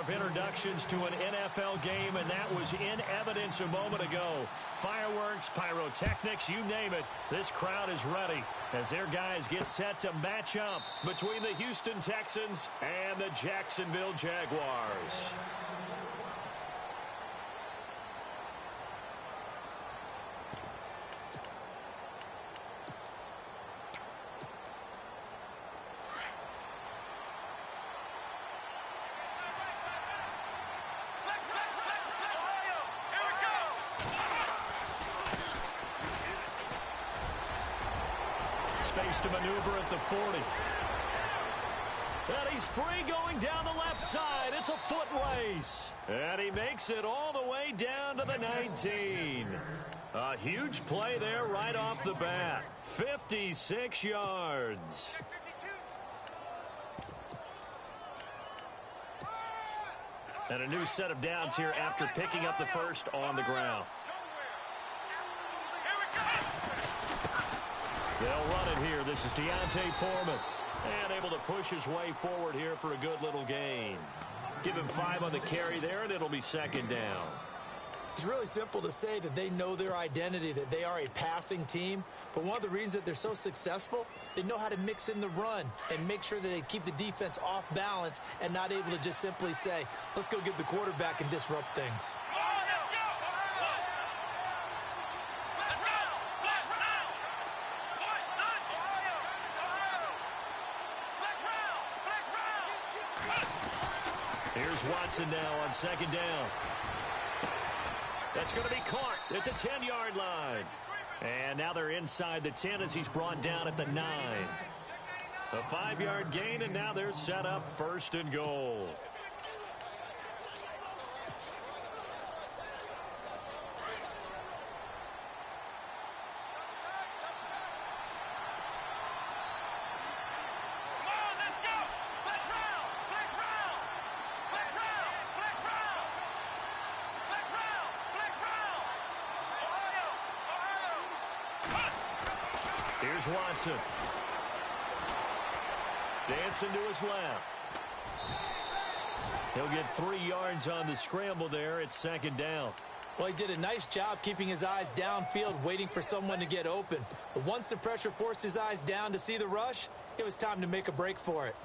of introductions to an NFL game, and that was in evidence a moment ago. Fireworks, pyrotechnics, you name it. This crowd is ready as their guys get set to match up between the Houston Texans and the Jacksonville Jaguars. Space to maneuver at the 40. And he's free going down the left side. It's a foot race. And he makes it all the way down to the 19. A huge play there right off the bat. 56 yards. And a new set of downs here after picking up the first on the ground. They'll run it here. This is D'Onta Foreman. And able to push his way forward here for a good little gain. Give him 5 on the carry there, and it'll be second down. It's really simple to say that they know their identity, that they are a passing team. But one of the reasons that they're so successful, they know how to mix in the run and make sure that they keep the defense off balance and not able to just simply say, let's go get the quarterback and disrupt things. Here's Watson now on second down. That's going to be caught at the 10-yard line. And now they're inside the 10 as he's brought down at the 9. A 5-yard gain, and now they're set up first and goal. Here's Watson. Dancing to his left. He'll get 3 yards on the scramble there. It's second down. Well, he did a nice job keeping his eyes downfield, waiting for someone to get open. But once the pressure forced his eyes down to see the rush, it was time to make a break for it.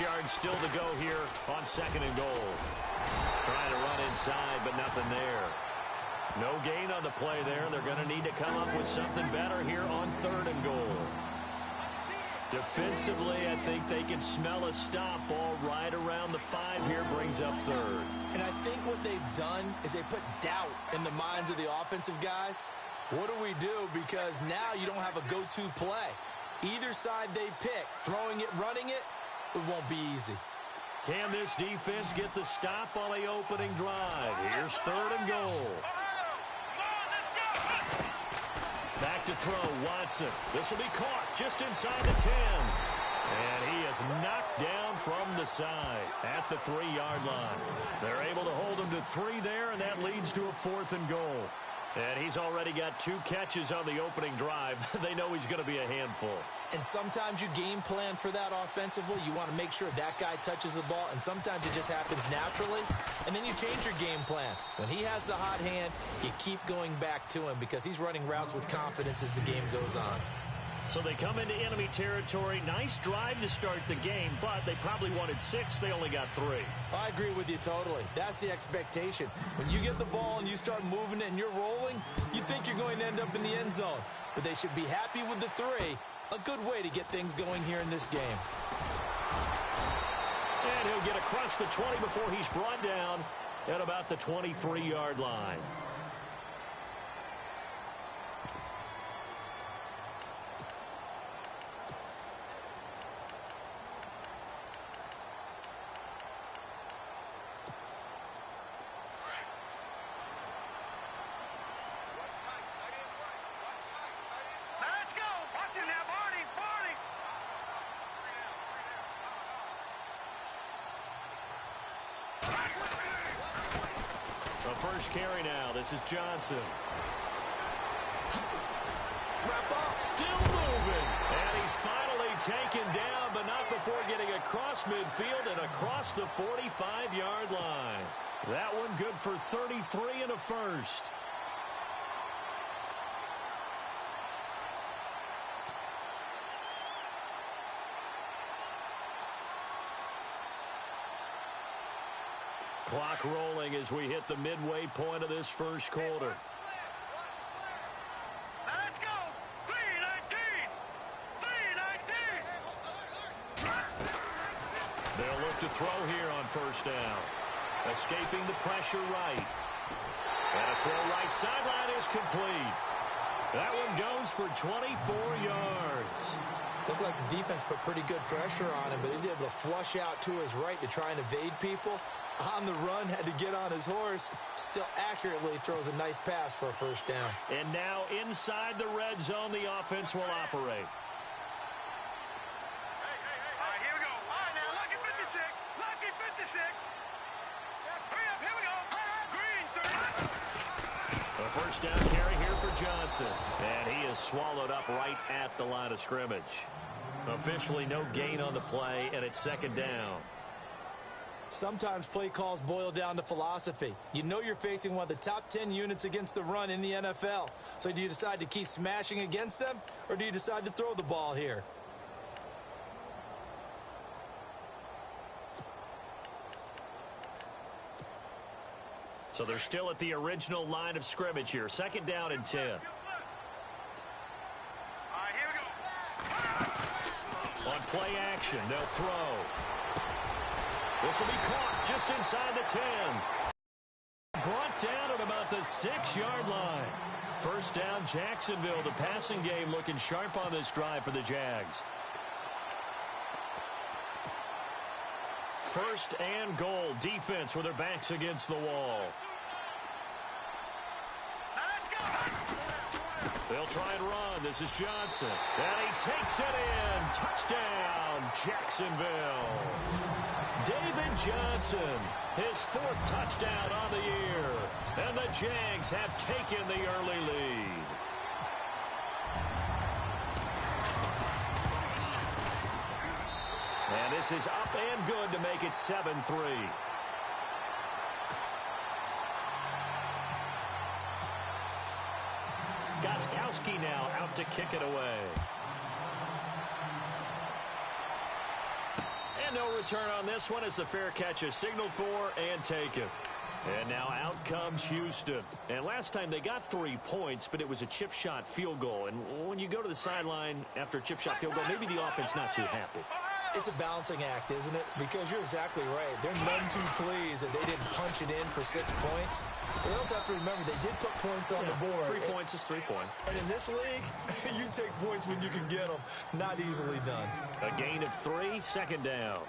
Yards still to go here on second and goal. Trying to run inside, but nothing there. No gain on the play there. They're going to need to come up with something better here on third and goal. Defensively, I think they can smell a stop. Ball right around the 5 here, brings up third. And I think what they've done is they put doubt in the minds of the offensive guys. What do we do? Because now you don't have a go-to play. Either side they pick, throwing it, running it, it won't be easy. Can this defense get the stop on the opening drive? Here's third and goal. Back to throw, Watson. This will be caught just inside the 10. And he is knocked down from the side at the 3-yard line. They're able to hold him to 3 there, and that leads to a 4th and goal. And he's already got 2 catches on the opening drive. They know he's going to be a handful. And sometimes you game plan for that offensively. You want to make sure that guy touches the ball, and sometimes it just happens naturally. And then you change your game plan. When he has the hot hand, you keep going back to him because he's running routes with confidence as the game goes on. So they come into enemy territory. Nice drive to start the game, but they probably wanted 6. They only got 3. I agree with you totally. That's the expectation. When you get the ball and you start moving it and you're rolling, you think you're going to end up in the end zone. But they should be happy with the 3. A good way to get things going here in this game. And he'll get across the 20 before he's brought down at about the 23-yard line. first carry now. This is Johnson. Wrap up. Still moving. And he's finally taken down, but not before getting across midfield and across the 45-yard line. That one good for 33 and a first. Clock rolling as we hit the midway point of this first quarter. Let's go! 3-19! 3-19! They'll look to throw here on first down. Escaping the pressure right. And a throw right sideline is complete. That one goes for 24 yards. Looked like the defense put pretty good pressure on him, but he's able to flush out to his right to try and evade people. On the run, had to get on his horse. Still accurately throws a nice pass for a first down. And now inside the red zone, the offense will operate. All right, here we go. All right, now, lucky 56. Lucky 56. Hurry up, here we go. Green, 30. A first down carry here for Johnson. And he is swallowed up right at the line of scrimmage. Officially no gain on the play, and it's second down. Sometimes play calls boil down to philosophy. You know you're facing one of the top 10 units against the run in the NFL. So do you decide to keep smashing against them, or do you decide to throw the ball here? So they're still at the original line of scrimmage here. Second down and 10. All right, here we go. On play action, they'll throw. This will be caught just inside the 10. Brought down at about the 6-yard line. First down, Jacksonville. The passing game looking sharp on this drive for the Jags. First and goal. Defense with their backs against the wall. Now let's go. They'll try and run. This is Johnson. And he takes it in. Touchdown, Jacksonville. David Johnson, his 4th touchdown on the year. And the Jags have taken the early lead. And this is up and good to make it 7-3. Gostkowski now out to kick it away. And no return on this one as the fair catch is signaled for and taken. And now out comes Houston. And last time they got 3 points, but it was a chip shot field goal. And when you go to the sideline after a chip shot field goal, maybe the offense not too happy. It's a balancing act, isn't it? Because you're exactly right. They're none too pleased that they didn't punch it in for 6 points. But you also have to remember they did put points on the board. 3 points is 3 points. And in this league, you take points when you can get them. Not easily done. A gain of 3, second down.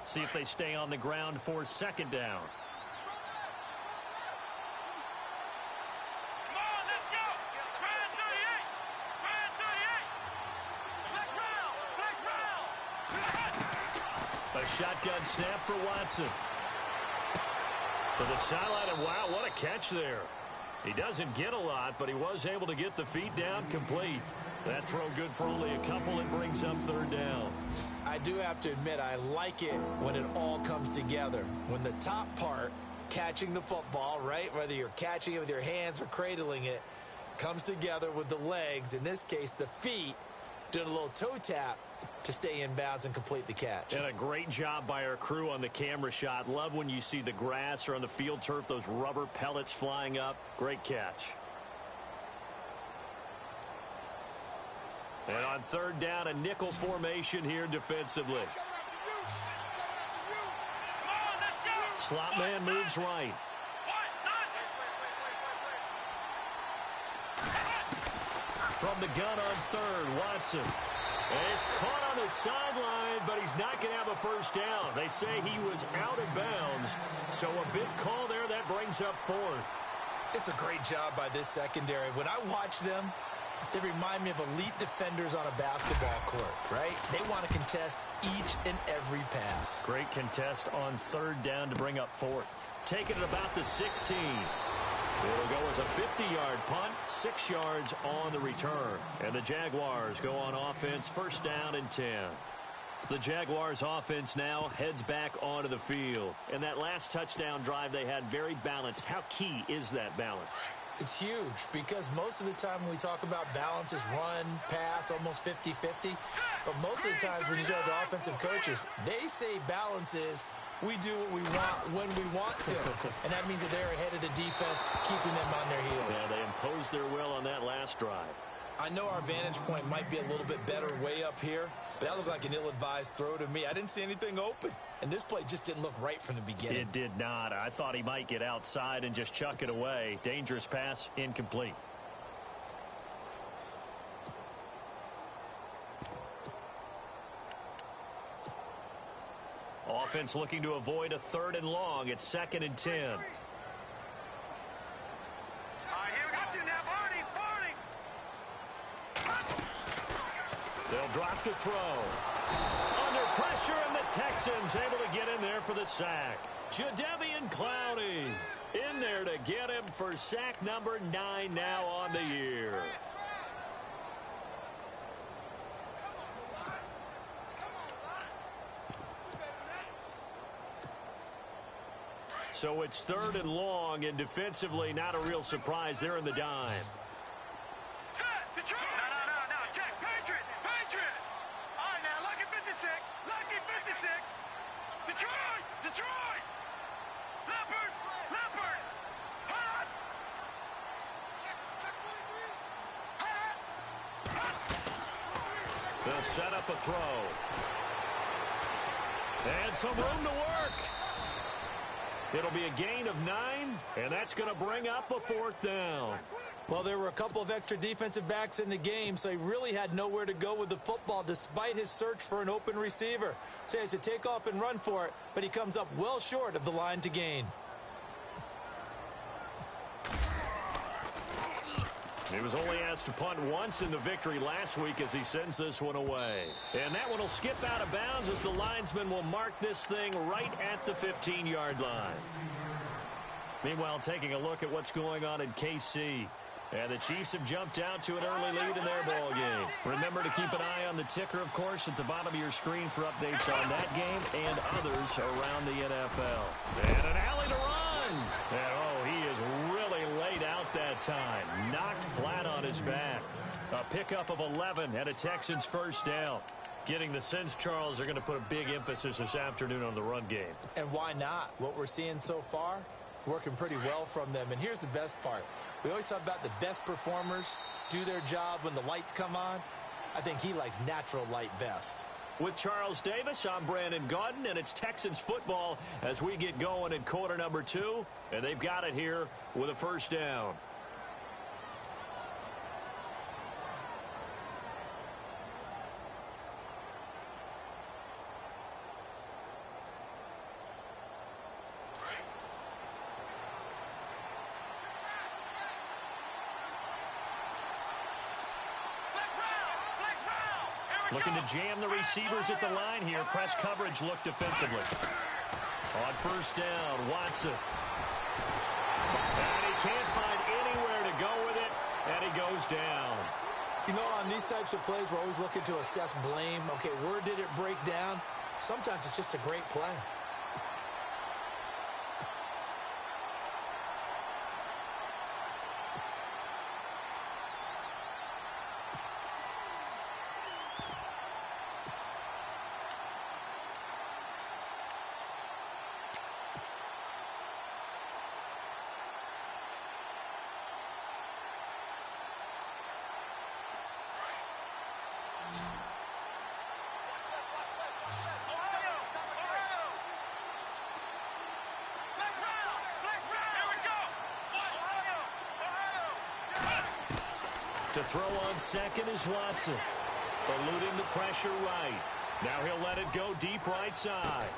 See if they stay on the ground for second down. Come on, let's go. Grand 38. Grand 38. Flex round. Flex round. A shotgun snap for Watson. To the sideline, and wow, what a catch there. He doesn't get a lot, but he was able to get the feet down complete. That throw good for only a couple and brings up third down. I do have to admit, I like it when it all comes together. When the top part, catching the football, right, whether you're catching it with your hands or cradling it, comes together with the legs, in this case the feet, doing a little toe tap to stay in bounds and complete the catch. And a great job by our crew on the camera shot. Love when you see the grass or on the field turf, those rubber pellets flying up. Great catch. And on third down, a nickel formation here defensively. Slot man moves right. From the gun on third, Watson. And he's caught on the sideline, but he's not going to have a first down. They say he was out of bounds. So a big call there that brings up fourth. It's a great job by this secondary. When I watch them, they remind me of elite defenders on a basketball court, right? They want to contest each and every pass. Great contest on third down to bring up fourth. Taking it about the 16. It'll go as a 50-yard punt, 6 yards on the return. And the Jaguars go on offense, first down and 10. The Jaguars offense now heads back onto the field. And that last touchdown drive they had very balanced. How key is that balance? It's huge because most of the time when we talk about balance is run, pass, almost 50-50. But most of the times when you talk to offensive coaches, they say balance is we do what we want when we want to. And that means that they're ahead of the defense, keeping them on their heels. Yeah, they imposed their will on that last drive. I know our vantage point might be a little bit better way up here, but that looked like an ill-advised throw to me. I didn't see anything open, and this play just didn't look right from the beginning. It did not. I thought he might get outside and just chuck it away. Dangerous pass, incomplete. Offense looking to avoid a 3rd and long. It's 2nd and 10. All right, here we got you now, Barney. They'll drop to throw. Under pressure, and the Texans able to get in there for the sack. Jadeveon Clowney in there to get him for sack number 9 now on the year. So it's 3rd and long, and defensively not a real surprise. They're in the dime. Set, Detroit. No, check. Patriot. All right, now, lucky 56. Detroit. Leopard. Hot. They'll set up a throw. And some room to work. It'll be a gain of 9, and that's going to bring up a 4th down. Well, there were a couple of extra defensive backs in the game, so he really had nowhere to go with the football despite his search for an open receiver. So he has to take off and run for it, but he comes up well short of the line to gain. He was only asked to punt once in the victory last week as he sends this one away. And that one will skip out of bounds as the linesman will mark this thing right at the 15-yard line. Meanwhile, taking a look at what's going on in KC. And the Chiefs have jumped out to an early lead in their ball game. Remember to keep an eye on the ticker, of course, at the bottom of your screen for updates on that game and others around the NFL. And an alley to run. And, oh, he is really laid out that time. Knocked flat on his back. A pickup of 11 and a Texans first down. Getting the sense, Charles, they're going to put a big emphasis this afternoon on the run game. And why not? What we're seeing so far, working pretty well from them. And here's the best part. We always talk about the best performers do their job when the lights come on. I think he likes natural light best. With Charles Davis, I'm Brandon Gaudin, and it's Texans football as we get going in quarter number 2. And they've got it here with a first down. Looking to jam the receivers at the line here. Press coverage look defensively. On first down, Watson. And he can't find anywhere to go with it, and he goes down. You know, on these types of plays, we're always looking to assess blame. Okay, where did it break down? Sometimes it's just a great play. To throw on second is Watson. Eluding the pressure right. Now he'll let it go deep right side.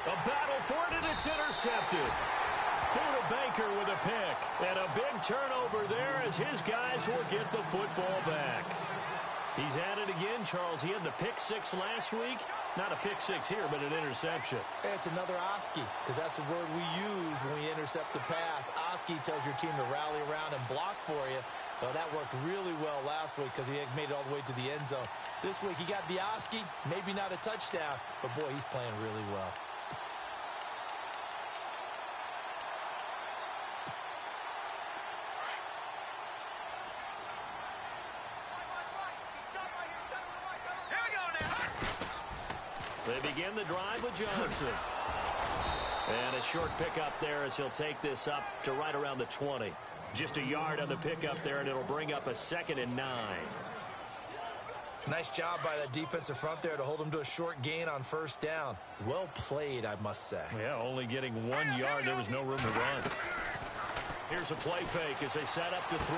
A battle for it, and it's intercepted. Buda Baker with a pick. And a big turnover there as his guys will get the football back. He's at it again, Charles. He had the pick six last week. Not a pick six here, but an interception. It's another Oski, because that's the word we use when we intercept the pass. Oski tells your team to rally around and block for you. Well, that worked really well last week because he made it all the way to the end zone. This week he got the Oski, maybe not a touchdown, but boy, he's playing really well. They begin the drive with Johnson. And a short pickup there as he'll take this up to right around the 20. Just a yard on the pickup there, and it'll bring up a 2nd and 9. Nice job by that defensive front there to hold him to a short gain on first down. Well played, I must say. Yeah, only getting 1 yard. There was no room to run. Here's a play fake as they set up to throw.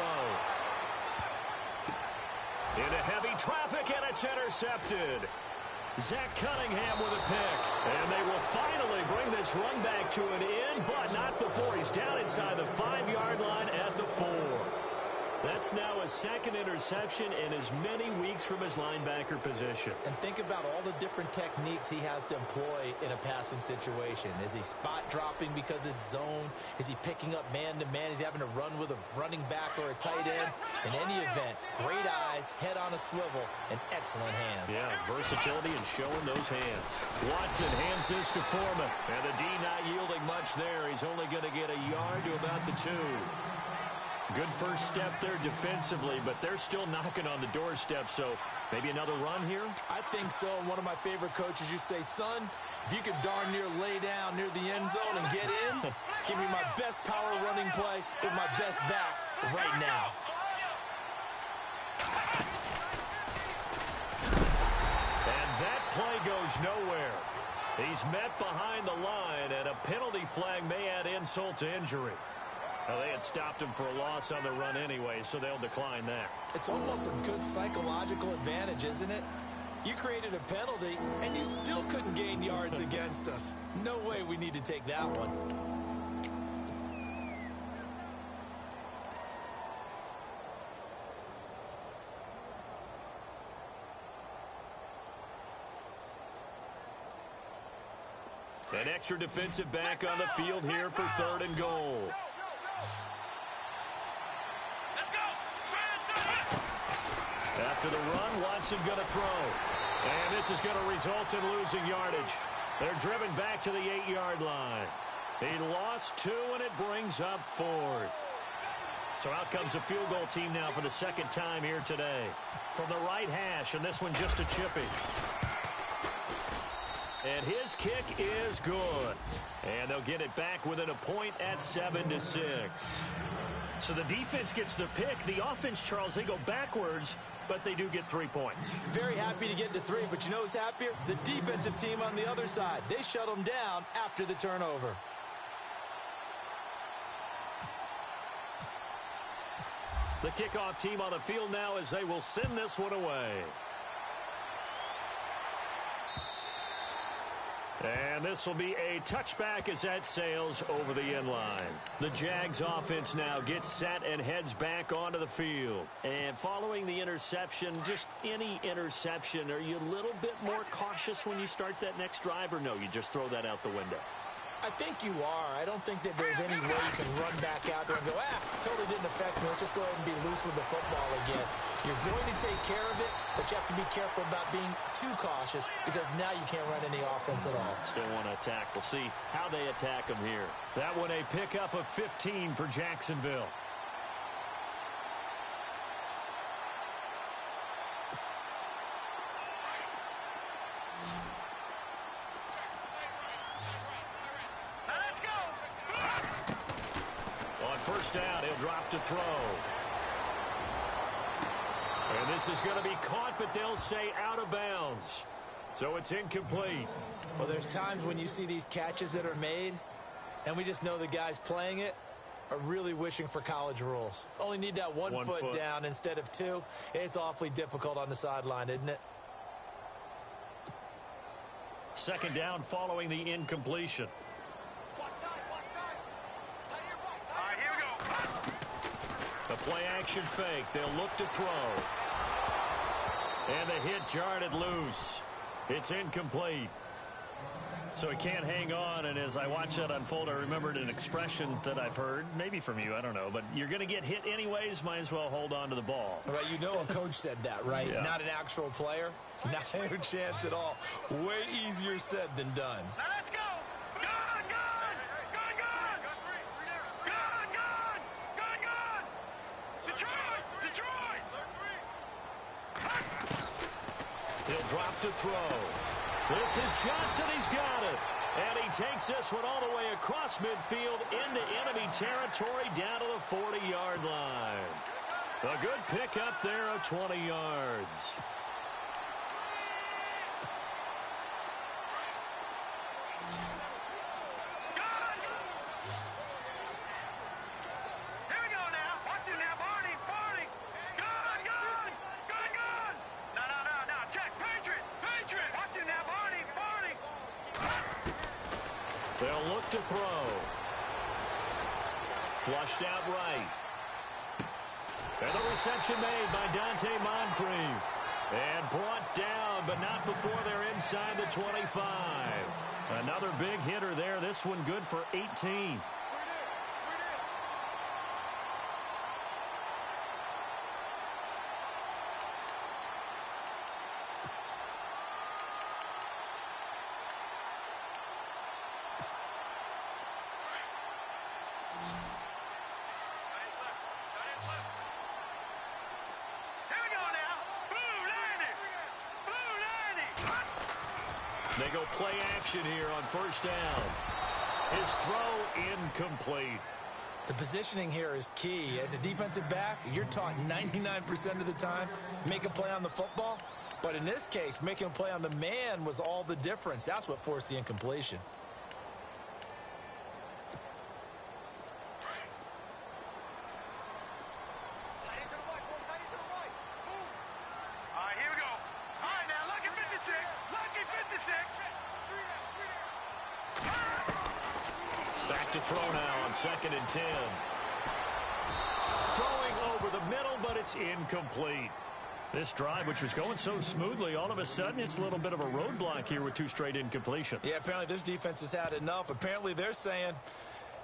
Into heavy traffic, and it's intercepted. Zach Cunningham with a pick. And they will finally bring this run back to an end, but not before he's down inside the 5-yard line at the 4. That's now a 2nd interception in as many weeks from his linebacker position. And think about all the different techniques he has to employ in a passing situation. Is he spot dropping because it's zone? Is he picking up man-to-man? Is he having to run with a running back or a tight end? In any event, great eyes, head on a swivel, and excellent hands. Yeah, versatility and showing those hands. Watson hands this to Foreman. And the D not yielding much there. He's only going to get a yard to about the 2. Good first step there defensively, but they're still knocking on the doorstep, so maybe another run here? I think so. And one of my favorite coaches, you say, son, if you could darn near lay down near the end zone and get in, give me my best power running play with my best back right now. And that play goes nowhere. He's met behind the line, and a penalty flag may add insult to injury. Well, they had stopped him for a loss on the run anyway, so they'll decline that. It's almost a good psychological advantage, isn't it? You created a penalty, and you still couldn't gain yards against us. No way we need to take that one. An extra defensive back on the field here for 3rd and goal. After the run, Watson going to throw. And this is going to result in losing yardage. They're driven back to the 8-yard line. He lost 2, and it brings up 4th. So out comes the field goal team now for the 2nd time here today. From the right hash, and this one just a chippy. And his kick is good. And they'll get it back within a point at 7-6. So the defense gets the pick. The offense, Charles, they go backwards, but they do get 3 points. Very happy to get to 3, but you know who's happier? The defensive team on the other side. They shut them down after the turnover. The kickoff team on the field now as they will send this one away. And this will be a touchback as that sails over the end line. The Jags offense now gets set and heads back onto the field. And following the interception, just any interception, are you a little bit more cautious when you start that next drive, or no, you just throw that out the window? I think you are. I don't think that there's any way you can run back out there and go, totally didn't affect me. Let's just go ahead and be loose with the football again. You're going to take care of it, but you have to be careful about being too cautious because now you can't run any offense at all. Still want to attack. We'll see how they attack them here. That one a pickup of 15 for Jacksonville. First down, he'll drop to throw. And this is going to be caught, but they'll say out of bounds. So it's incomplete. Well, there's times when you see these catches that are made, and we just know the guys playing it are really wishing for college rules. Only need that one foot down instead of 2. It's awfully difficult on the sideline, isn't it? 2nd down following the incompletion. Play action fake. They'll look to throw. And the hit jarred it loose. It's incomplete. So he can't hang on, and as I watch that unfold, I remembered an expression that I've heard, maybe from you, I don't know, but you're going to get hit anyways, might as well hold on to the ball. Right, you know a coach said that, right? Yeah. Not an actual player. Not a chance at all. Way easier said than done. Now let's go. Gun, gun. Gun, gun. Gun, gun. Gun, gun. Detroit. Detroit. He'll drop to throw. This is Johnson. He's got it. And he takes this one all the way across midfield into enemy territory down to the 40-yard line. A good pickup there of 20 yards. Here we go now. Watch it now, Barney. Barney. Gun, gun. Gun, gun. No. Check. Patriot. Patriot. Watch it now, Barney. Barney. They'll look to throw. Flushed out right. And the reception made by Dante Moncrief. And brought down, but not before they're inside the 25. Another big hitter there. This one good for 18. They go play action here on first down. His throw incomplete. The positioning here is key. As a defensive back, you're taught 99% of the time, make a play on the football. But in this case, making a play on the man was all the difference. That's what forced the incompletion. All right, here we go. All right, now, lucky 56. Lucky 56. Back to throw now on 2nd and 10. Throwing over the middle, but it's incomplete. This drive, which was going so smoothly, all of a sudden it's a little bit of a roadblock here with 2 straight incompletions. Yeah, apparently this defense has had enough. Apparently they're saying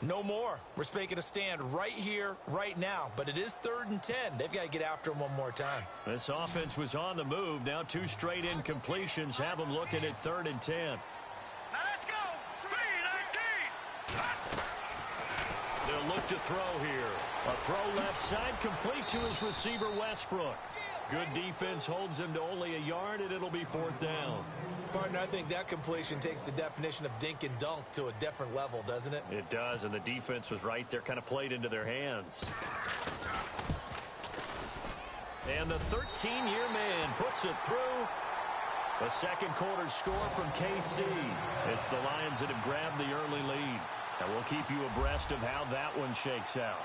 no more. We're making a stand right here, right now. But it is 3rd and 10. They've got to get after him one more time. This offense was on the move. Now 2 straight incompletions have them looking at 3rd and 10. Now let's go. 3-19. They'll look to throw here. A throw left side complete to his receiver, Westbrook. Good defense holds him to only a yard, and it'll be 4th down. Partner, I think that completion takes the definition of dink and dunk to a different level, doesn't it? It does, and the defense was right there, kind of played into their hands. And the 13-year man puts it through. The second quarter score from KC. It's the Lions that have grabbed the early lead. And we'll keep you abreast of how that one shakes out.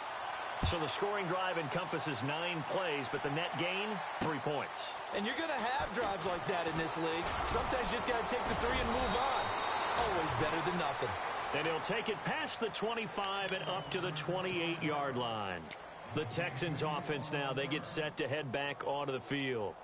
So the scoring drive encompasses 9 plays, but the net gain, 3 points. And you're going to have drives like that in this league. Sometimes you just got to take the 3 and move on. Always better than nothing. And he'll take it past the 25 and up to the 28-yard line. The Texans offense now, they get set to head back onto the field.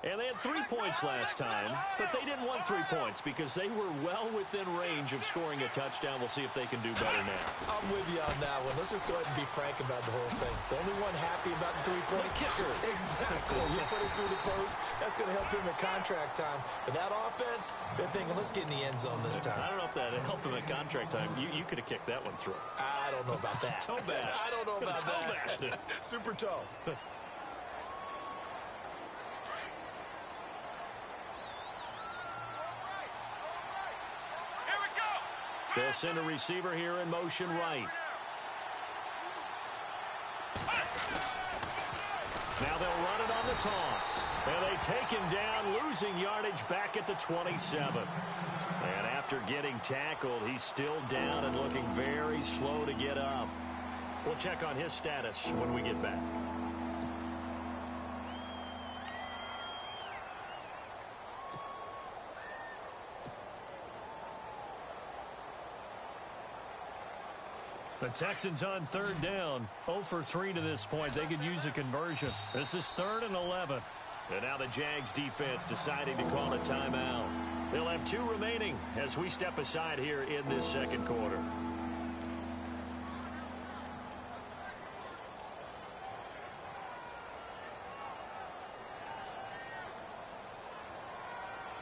And they had 3 points last time, but they didn't want 3 points because they were well within range of scoring a touchdown. We'll see if they can do better now. I'm with you on that one. Let's just go ahead and be frank about the whole thing. The only one happy about the 3-point kicker. Exactly. You put it through the post. That's going to help him at contract time. But that offense, they're thinking, let's get in the end zone this time. I don't know if that helped him at contract time. You could have kicked that one through. I don't know about that. Toe bash. I don't know about Toe that. bashed it. Super toe. They'll send a receiver here in motion right. Now they'll run it on the toss. And they take him down, losing yardage back at the 27. And after getting tackled, he's still down and looking very slow to get up. We'll check on his status when we get back. The Texans on third down, 0 for 3 to this point. They could use a conversion. This is 3rd and 11. And now the Jags defense deciding to call a timeout. They'll have 2 remaining as we step aside here in this second quarter.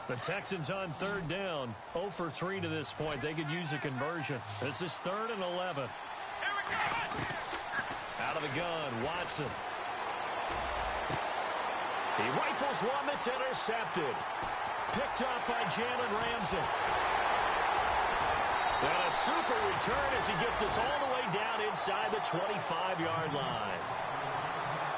The Texans on third down, 0 for 3 to this point. They could use a conversion. This is 3rd and 11. Out of the gun, Watson. He rifles one that's intercepted. Picked up by Jalen Ramsey. And a super return as he gets us all the way down inside the 25-yard line.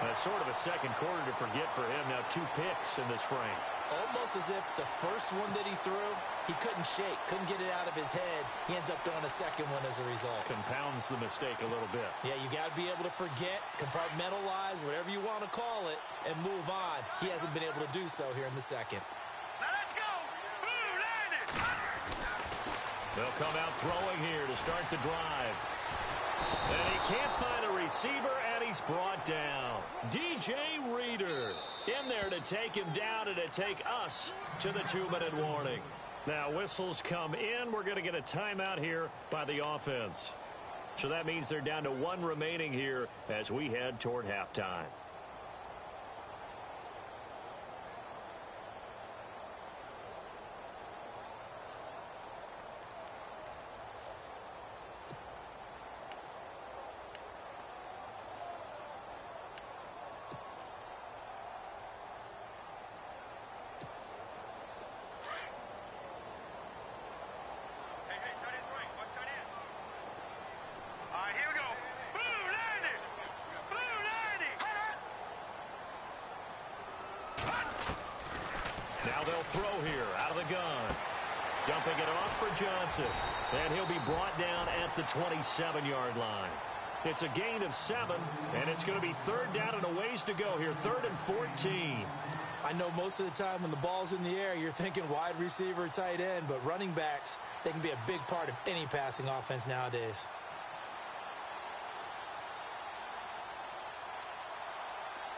That's sort of a second quarter to forget for him. Now 2 picks in this frame. Almost as if the first one that he threw, he couldn't shake, couldn't get it out of his head. He ends up throwing a second one as a result. Compounds the mistake a little bit. Yeah, you got to be able to forget, compartmentalize, whatever you want to call it, and move on. He hasn't been able to do so here in the second. Now let's go. Blue landed. They'll come out throwing here to start the drive. And he can't find a receiver, and he's brought down. DJ Reader in there to take him down and to take us to the 2-minute warning. Now whistles come in. We're going to get a timeout here by the offense. So that means they're down to 1 remaining here as we head toward halftime. Now they'll throw here out of the gun. Dumping it off for Johnson. And he'll be brought down at the 27-yard line. It's a gain of 7, and it's going to be 3rd down and a ways to go here. 3rd and 14. I know most of the time when the ball's in the air, you're thinking wide receiver, tight end, but running backs, they can be a big part of any passing offense nowadays.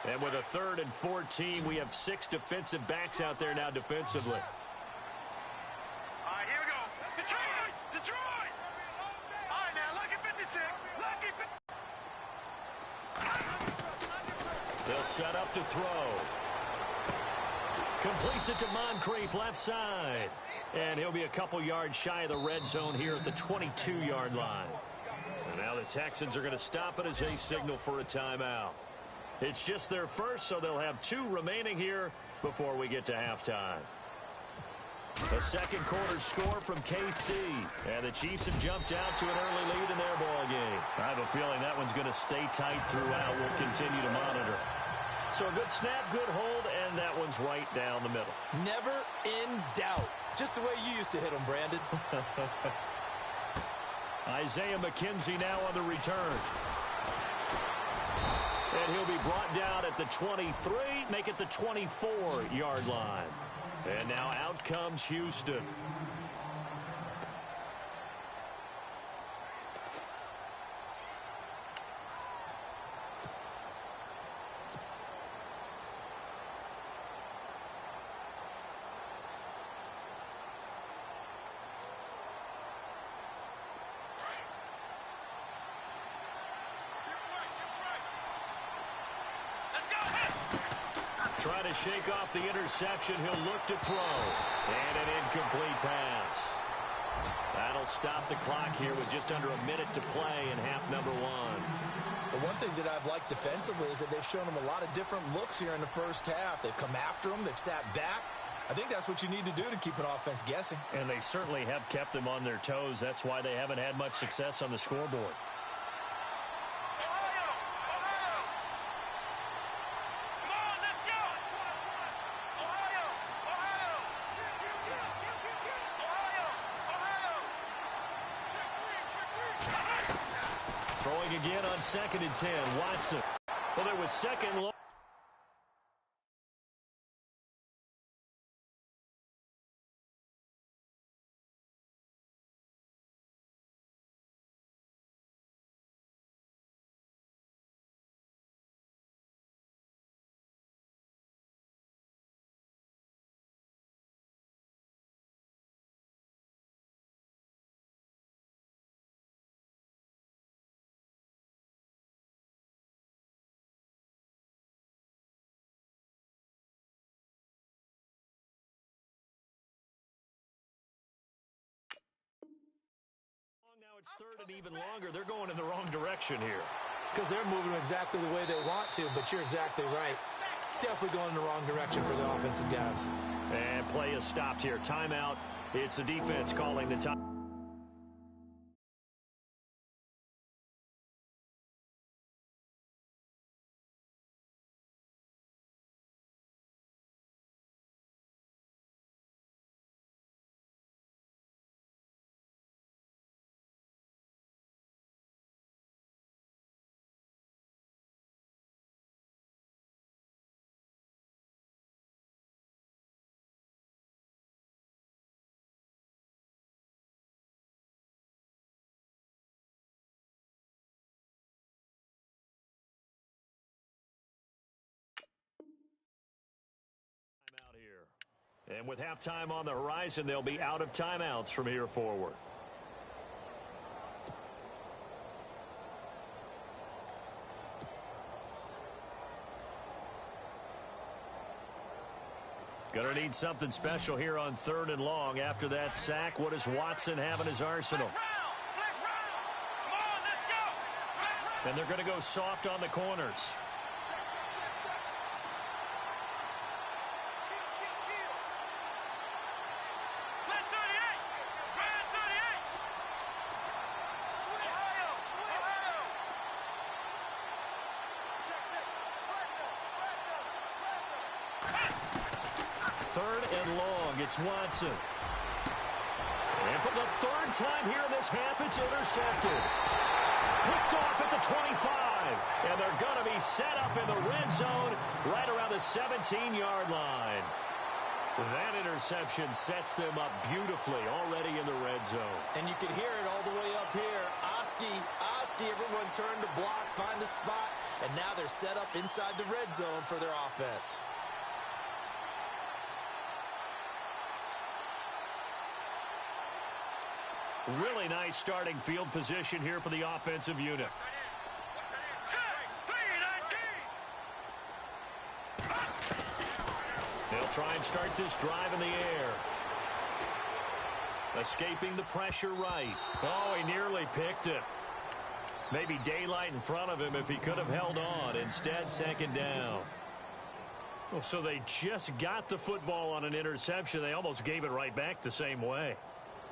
And with a 3rd and 14, we have 6 defensive backs out there now defensively. All right, here we go. Detroit! Detroit! All right, now, lucky 56. Lucky 50. They'll set up to throw. Completes it to Moncrief left side. And he'll be a couple yards shy of the red zone here at the 22-yard line. And now the Texans are going to stop it as they signal for a timeout. It's just their first, so they'll have 2 remaining here before we get to halftime. The second quarter score from KC. And the Chiefs have jumped out to an early lead in their ball game. I have a feeling that one's going to stay tight throughout. We'll continue to monitor. So a good snap, good hold, and that one's right down the middle. Never in doubt. Just the way you used to hit them, Brandon. Isaiah McKenzie now on the return. And he'll be brought down at the 23, make it the 24-yard line. And now out comes Houston. Try to shake off the interception. He'll look to throw. And an incomplete pass. That'll stop the clock here with just under a minute to play in half number 1. The one thing that I've liked defensively is that they've shown them a lot of different looks here in the first half. They've come after them. They've sat back. I think that's what you need to do to keep an offense guessing. And they certainly have kept them on their toes. That's why they haven't had much success on the scoreboard. Throwing again on 2nd and 10. Watson. Well, there was second low. it's third and even longer. They're going in the wrong direction here. Because they're moving exactly the way they want to, but you're exactly right. Definitely going in the wrong direction for the offensive guys. And play is stopped here. Timeout. It's the defense calling the time. And with halftime on the horizon, they'll be out of timeouts from here forward. Going to need something special here on 3rd and long. After that sack, what does Watson have in his arsenal? And they're going to go soft on the corners. Third and long, it's Watson. And for the 3rd time here in this half, it's intercepted. Picked off at the 25. And they're going to be set up in the red zone right around the 17-yard line. That interception sets them up beautifully already in the red zone. And you can hear it all the way up here. Oski, everyone turned to block, find a spot, and now they're set up inside the red zone for their offense. Really nice starting field position here for the offensive unit. They'll try and start this drive in the air. Escaping the pressure right. Oh, he nearly picked it. Maybe daylight in front of him if he could have held on. Instead, 2nd down. Oh, so they just got the football on an interception. They almost gave it right back the same way.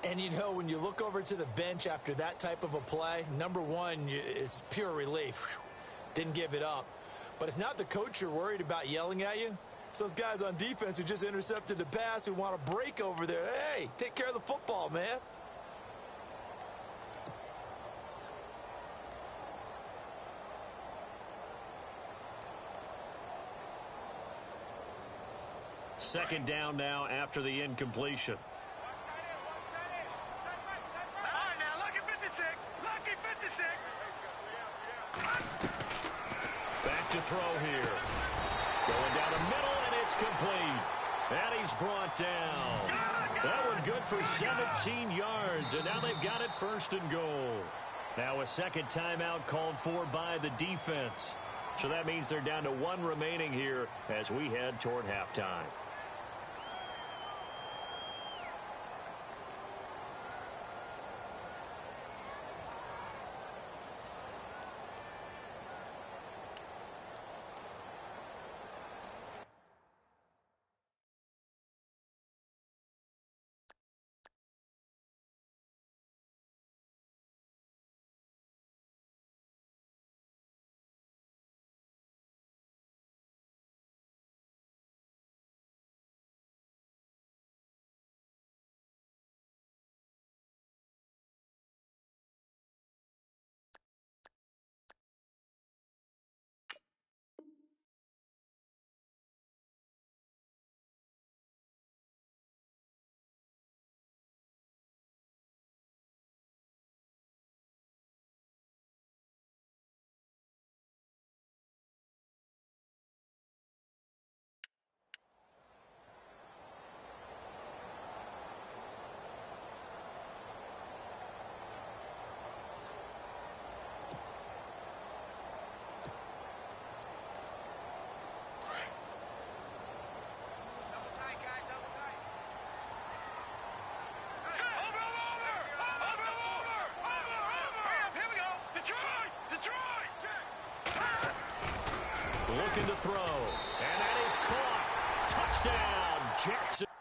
And, you know, when you look over to the bench after that type of a play, number one is pure relief. Didn't give it up. But it's not the coach you're worried about yelling at you. It's those guys on defense who just intercepted the pass who want to break over there. Hey, take care of the football, man. Second down now after the incompletion. Back to throw here. Going down the middle, and it's complete. And he's brought down. That one good for 17 yards, and now they've got it 1st and goal. Now a second timeout called for by the defense. So that means they're down to 1 remaining here as we head toward halftime. Looking to throw. And that is caught. Touchdown, Jackson.